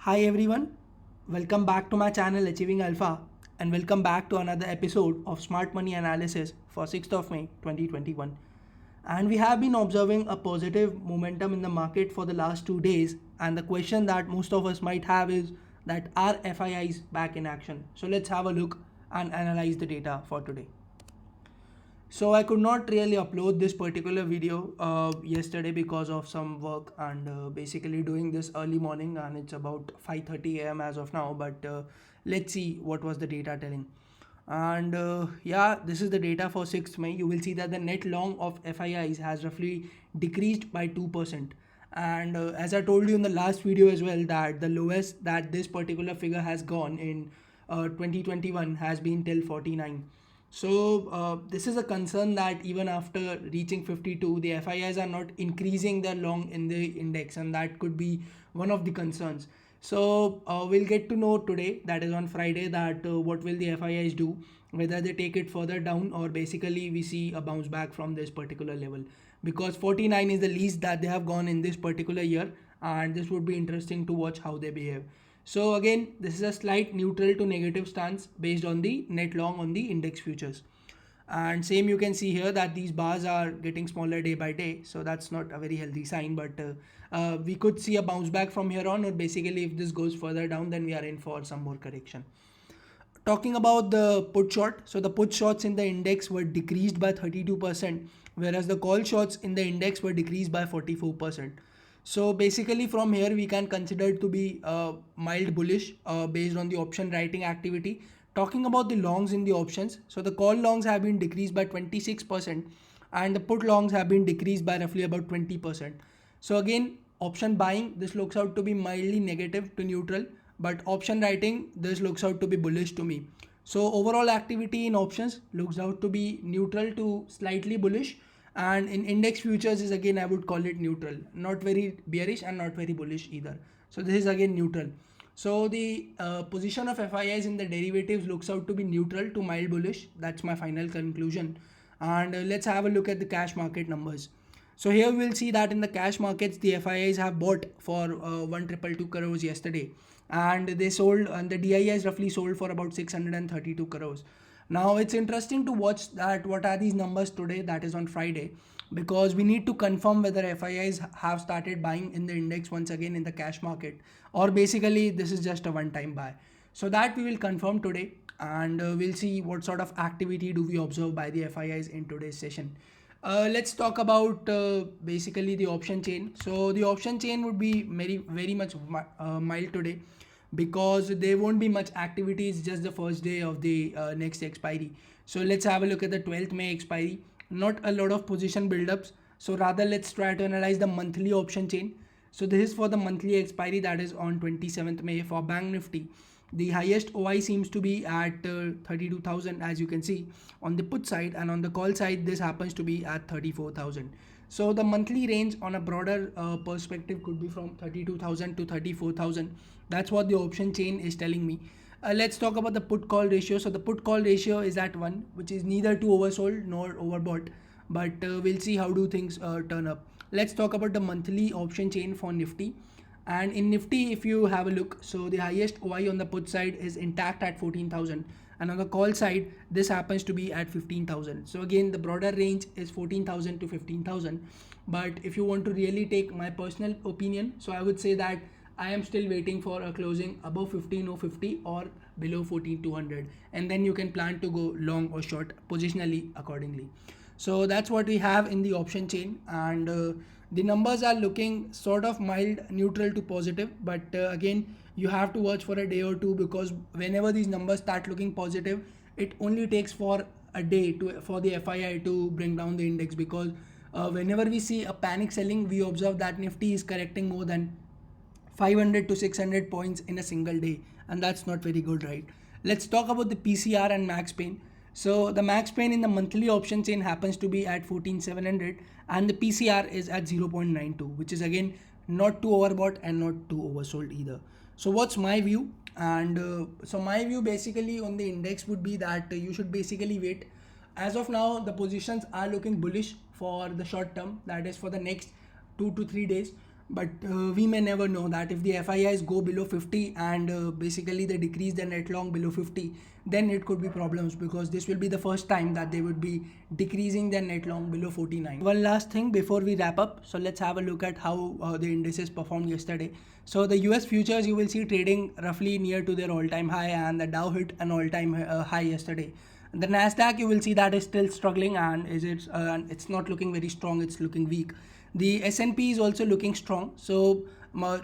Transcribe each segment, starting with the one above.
Hi everyone, welcome back to my channel Achieving Alpha and welcome back to another episode of Smart Money Analysis for 6th of May 2021. And we have been observing a positive momentum in the market for the last 2 days, and the question that most of us might have is that are FIIs back in action? So let's have a look and analyze the data for today. So I could not really upload this particular video yesterday because of some work and basically doing this early morning, and it's about 5:30 a.m. as of now. But let's see what was the data telling. And yeah, this is the data for 6th May. You will see that the net long of FIIs has roughly decreased by 2%. And as I told you in the last video as well, that the lowest that this particular figure has gone in 2021 has been till 49. So this is a concern that even after reaching 52, the FIIs are not increasing their long in the index, and that could be one of the concerns. So we'll get to know today, that is on Friday, that what will the FIIs do, whether they take it further down or basically we see a bounce back from this particular level, because 49 is the least that they have gone in this particular year, and this would be interesting to watch how they behave. So again, this is a slight neutral to negative stance based on the net long on the index futures. And same you can see here that these bars are getting smaller day by day. So that's not a very healthy sign, but we could see a bounce back from here on, or basically if this goes further down, then we are in for some more correction. Talking about the put short, so the put shorts in the index were decreased by 32%, whereas the call shorts in the index were decreased by 44%. So basically from here we can consider it to be mild bullish based on the option writing activity. Talking about the longs in the options, so the call longs have been decreased by 26% and the put longs have been decreased by roughly about 20%. So again, option buying, this looks out to be mildly negative to neutral, but option writing, this looks out to be bullish to me. So overall activity in options looks out to be neutral to slightly bullish, and in index futures is again I would call it neutral, not very bearish and not very bullish either. So this is again neutral. So the position of FIIs in the derivatives looks out to be neutral to mild bullish. That's my final conclusion. And let's have a look at the cash market numbers. So here we'll see that in the cash markets, the FIIs have bought for 1,222 crores yesterday, and they sold, and the DIIs roughly sold for about 632 crores. Now it's interesting to watch that what are these numbers today, that is on Friday, because we need to confirm whether FIIs have started buying in the index once again in the cash market, or basically this is just a one-time buy. So that we will confirm today, and we'll see what sort of activity do we observe by the FIIs in today's session. Let's talk about basically the option chain. So the option chain would be very much mild today, because there won't be much activities just the first day of the next expiry. So let's have a look at the 12th May expiry. Not a lot of position buildups. So rather let's try to analyze the monthly option chain. So this is for the monthly expiry, that is on 27th May for Bank Nifty. The highest OI seems to be at 32,000, as you can see on the put side, and on the call side this happens to be at 34,000. So the monthly range on a broader perspective could be from 32,000 to 34,000. That's what the option chain is telling me. Let's talk about the put call ratio. So the put call ratio is at 1, which is neither too oversold nor overbought, but we'll see how do things turn up. Let's talk about the monthly option chain for Nifty. And in Nifty, if you have a look, so the highest OI on the put side is intact at 14,000, and on the call side this happens to be at 15,000. So again, the broader range is 14,000 to 15,000. But if you want to really take my personal opinion, so I would say that I am still waiting for a closing above 15,050 or below 14,200, and then you can plan to go long or short positionally accordingly. So that's what we have in the option chain, and the numbers are looking sort of mild neutral to positive, but again you have to watch for a day or two, because whenever these numbers start looking positive, it only takes for a day for the FII to bring down the index, because whenever we see a panic selling, we observe that Nifty is correcting more than 500 to 600 points in a single day, and that's not very good, right? Let's talk about the PCR and max pain. So the max pain in the monthly option chain happens to be at 14,700, and the PCR is at 0.92, which is again not too overbought and not too oversold either. So what's my view? And so my view basically on the index would be that you should basically wait. As of now, the positions are looking bullish for the short term, that is for the next 2 to 3 days. but we may never know that if the FIIs go below 50 and basically they decrease the net long below 50, then it could be problems, because this will be the first time that they would be decreasing their net long below 49. One last thing before we wrap up, so let's have a look at how the indices performed yesterday. So the US futures, you will see trading roughly near to their all-time high, and the Dow hit an all-time high yesterday. The Nasdaq, you will see that is still struggling, and it's not looking very strong, it's looking weak. The S&P is also looking strong. So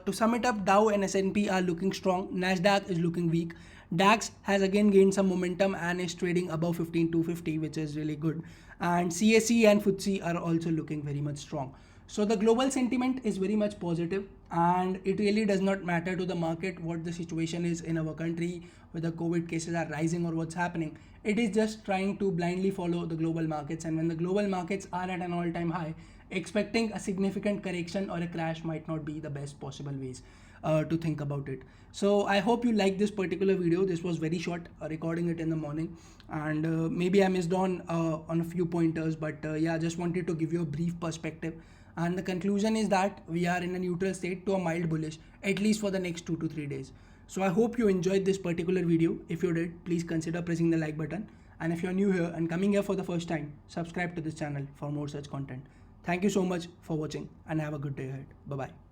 to sum it up, Dow and S&P are looking strong. Nasdaq is looking weak. DAX has again gained some momentum and is trading above 15,250, which is really good. And CAC and FTSE are also looking very much strong. So the global sentiment is very much positive, and it really does not matter to the market what the situation is in our country, whether COVID cases are rising or what's happening. It is just trying to blindly follow the global markets, and when the global markets are at an all-time high, expecting a significant correction or a crash might not be the best possible ways to think about it. So I hope you like this particular video. This was very short, recording it in the morning, and maybe I missed on a few pointers, but yeah, just wanted to give you a brief perspective. And the conclusion is that we are in a neutral state to a mild bullish, at least for the next 2 to 3 days. So I hope you enjoyed this particular video. If you did, please consider pressing the like button. And if you're new here and coming here for the first time, subscribe to this channel for more such content. Thank you so much for watching, and have a good day ahead. Bye bye.